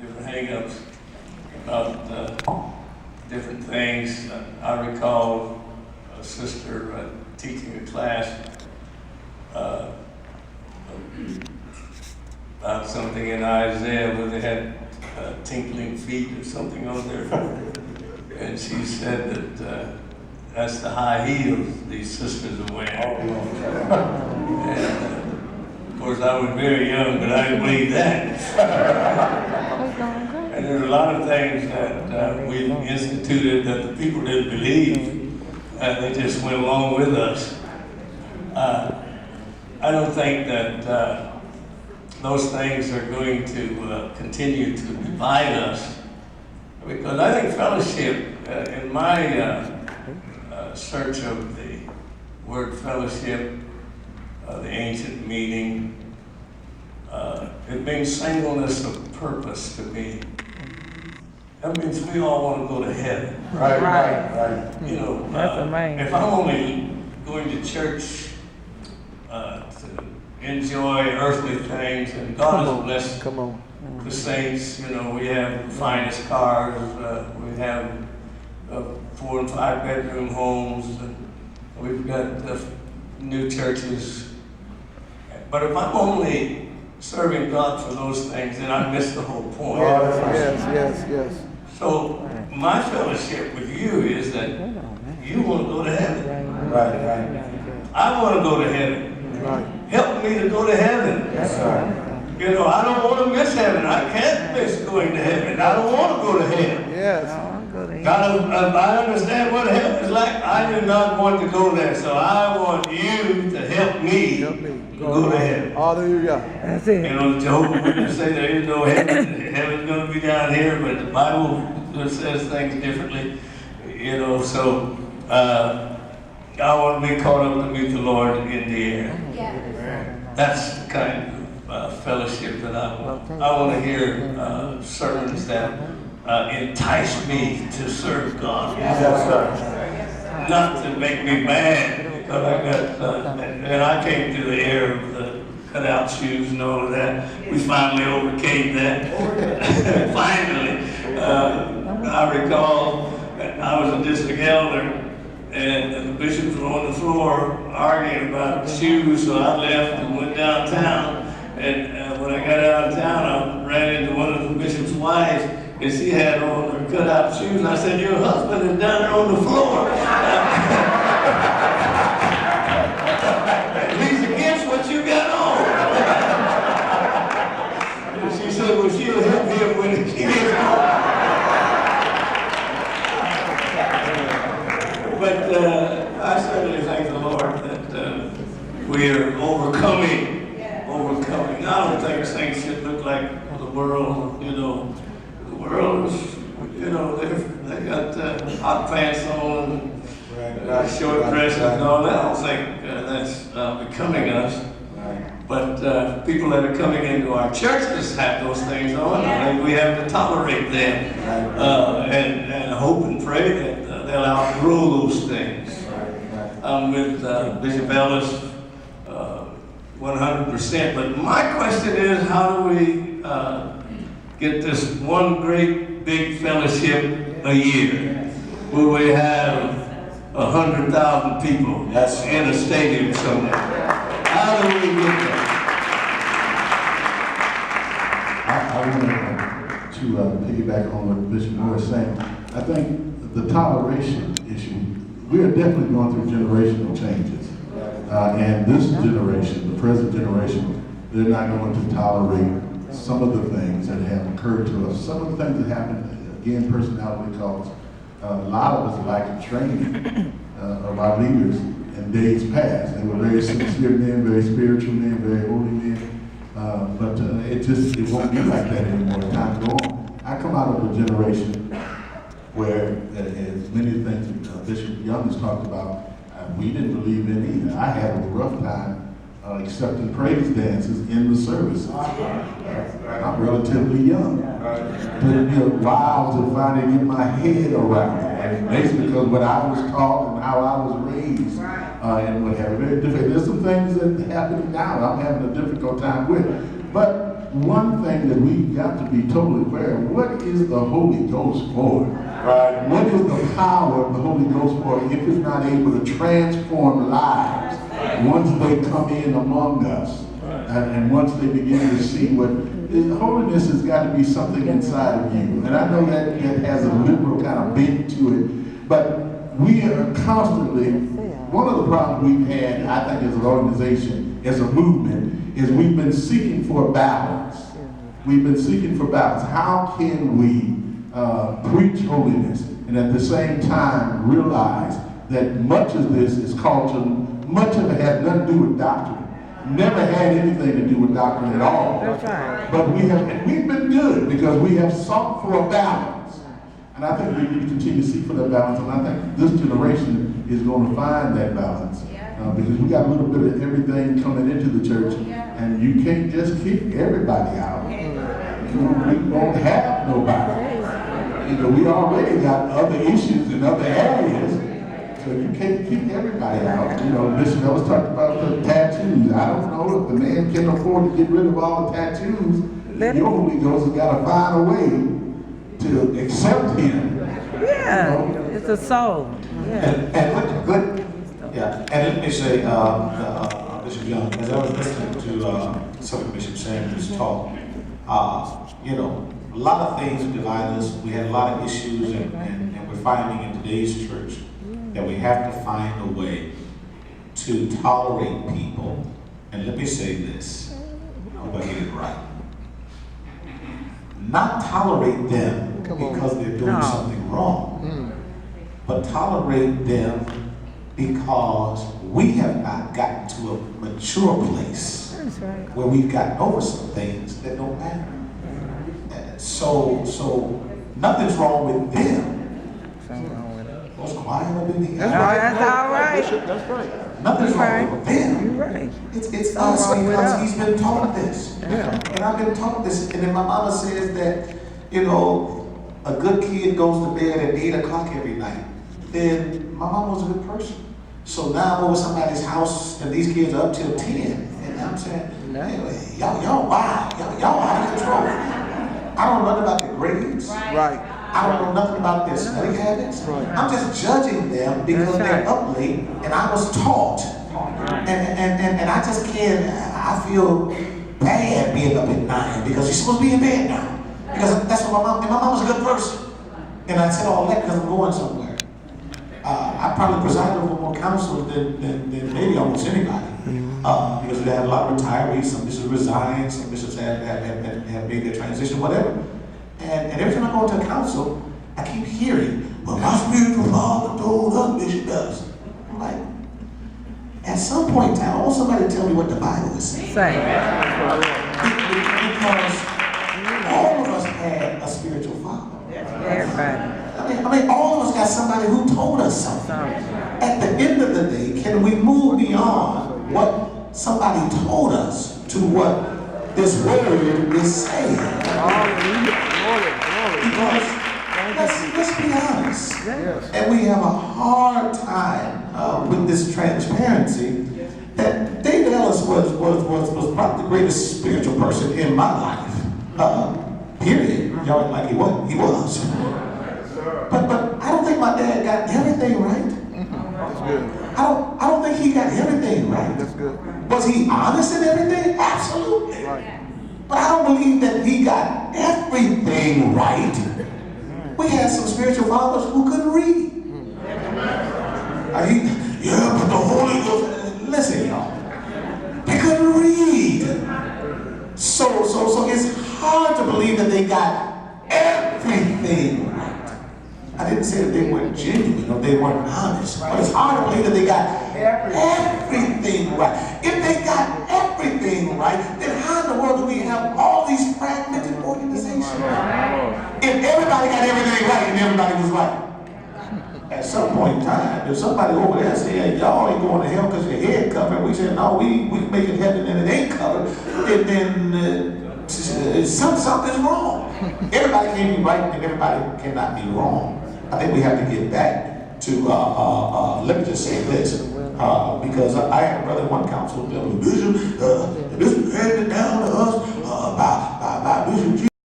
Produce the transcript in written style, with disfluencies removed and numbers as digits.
different hang-ups about different things. I recall a sister teaching a class about something in Isaiah where they had tinkling feet or something on there. And she said that that's the high heels these sisters are wearing. And of course I was very young, but I didn't believe that. And there's a lot of things that we instituted that the people didn't believe, and they just went along with us. I don't think that those things are going to continue to divide us, because I think fellowship, in my search of the word fellowship, the ancient meaning, it means singleness of purpose to me. That means we all want to go to heaven. Right. You know, That's amazing. if I'm only going to church to enjoy earthly things, and God has blessed the saints, you know, we have the finest cars, we have 4 and 5 bedroom homes, and we've got new churches. But if I'm only serving God for those things, then I miss the whole point. Yes. So my fellowship with you is that you want to go to heaven. Right. I want to go to heaven. Right. Help me to go to heaven. Yes, sir. You know, I don't want to miss heaven. I can't miss going to heaven. I don't want to go to hell. Yes. God, I understand what heaven is like. I do not want to go there, so I want you to help me go to heaven. Hallelujah. That's it. You know, Jehovah's Witnesses say there is no heaven. Heaven's going to be down here, but the Bible says things differently. You know, so I want to be caught up to meet the Lord in the air. Yeah. That's the kind of fellowship that I want. I want to hear sermons that entice me to serve God. Yes, sir. Not to make me mad, because I got, and I came through the era of the cutout shoes and all of that. We finally overcame that. Finally. I recall I was a district elder, and the bishops were on the floor arguing about shoes, so I left and went downtown. And when I got out of town, I ran into one of the bishop's wives, and she had on her cutout shoes. And I said, "Your husband is down there on the floor. He's against what you got on." And she said, "Well, she'll help him when he gets home." But I certainly thank the Lord that we are overcoming. I don't think things should look like the world, you know. The world is, you know, they got hot pants on and short dresses and all that. I don't think that's becoming us. But people that are coming into our churches have those things on. I think we have to tolerate them and hope and pray that they'll outgrow those things. I'm with Bishop Ellis 100%. But my question is, how do we get this one great big fellowship a year where we have 100,000 people in a stadium somewhere? How do we get that? I want to piggyback on what Bishop Moore is saying. I think the toleration issue, we are definitely going through generational changes. And this generation, the present generation, they're not going to tolerate some of the things that have occurred to us. Some of the things that happened, again, personality calls. A lot of us lack training of our leaders in days past. They were very sincere men, very spiritual men, very holy men. But it won't be like that anymore as time goes on. I come out of a generation where, as many things Bishop Young has talked about, we didn't believe in either. I had a rough time accepting praise dances in the services. I'm relatively young. It took me a while to finally get my head around it. And basically because what I was taught and how I was raised and what have you. Very different. There's some things that happen now I'm having a difficult time with. But one thing that we've got to be totally clear, what is the Holy Ghost for? Right. What is the power of the Holy Ghost for if it's not able to transform lives once they come in among us? And once they begin to see what holiness has got to be something inside of you. And I know that has a liberal kind of bent to it, but we are constantly, one of the problems we've had, I think, as an organization, as a movement, is we've been seeking for balance. We've been seeking for balance. How can we preach holiness and at the same time realize that much of this is culture, much of it has nothing to do with doctrine. Never had anything to do with doctrine at all. That's right. But we've been good because we have sought for a balance. And I think we need to continue to seek for that balance. And I think this generation is going to find that balance. Because we got a little bit of everything coming into the church. And you can't just kick everybody out. We won't have nobody. We already got other issues in other areas. So you can't keep everybody out. Bishop Ellis talked about the tattoos. I don't know if the man can afford to get rid of all the tattoos. Your Holy Ghost has got to find a way to accept him. Yeah, it's a soul. Yeah. And what's good, yeah, and let me say, Bishop Young, as I was listening to some of Bishop Sanders' talk, a lot of things divide us. We had a lot of issues, and we're finding in today's church that we have to find a way to tolerate people. And let me say this, I hope I get it right. Not tolerate them because they're doing something wrong, but tolerate them because we have not gotten to a mature place where we've gotten over some things that don't matter. So nothing's wrong with them. What's quiet up in here? That's all right. That's right. Nothing's wrong with them. You're right. It's us because he's been taught this. And I've been taught this. And then my mama says that, a good kid goes to bed at 8 o'clock every night. Then my mama was a good person. So now I'm over somebody's house and these kids are up till 10. And I'm saying, hey, y'all wild. Y'all out of control. I don't know nothing about the grades. Right. I don't know nothing about their study habits. Right. I'm just judging them because they're up late and I was taught. And I just can't, I feel bad being up at 9 because you're supposed to be in bed now. Because that's what my mom was a good person. And I said all that because I'm going somewhere. I probably presided over more councils than maybe almost anybody. Because we had a lot of retirees, some bishops resigned, some bishops have made their transition, whatever. And every time I go into a council, I keep hearing, well, my spiritual father told us, Bishop Ellis. I'm like, at some point in time, I want somebody to tell me what the Bible is saying. Because all of us had a spiritual father. Everybody. I mean, all of us got somebody who told us something. At the end of the day, can we move beyond what somebody told us to what this word is saying? Because let's be honest, and we have a hard time with this transparency. That David Ellis was probably the greatest spiritual person in my life. Period. Y'all act like he was. He was. But I don't think my dad got everything right. That's good. I don't think he got everything right. That's good. Was he honest in everything? Absolutely. Right. But I don't believe that he got everything right. We had some spiritual fathers who couldn't read. But the Holy Ghost. Listen, y'all. They couldn't read. So it's hard to believe that they got everything right. I didn't say that they weren't genuine or they weren't honest, but it's hard to believe that they got everything right. If they got everything right, then how in the world do we have all these fragmented organizations? If everybody got everything right and everybody was right, at some point in time, if somebody over there say, hey, y'all ain't going to hell because your head covered, we say, no, we make it heaven and it ain't covered, and then something's wrong. Everybody can't be right and everybody cannot be wrong. I think we have to get back to, let me just say this, because I had a brother in one council tell me, Bishop handed it down to us by Bishop G.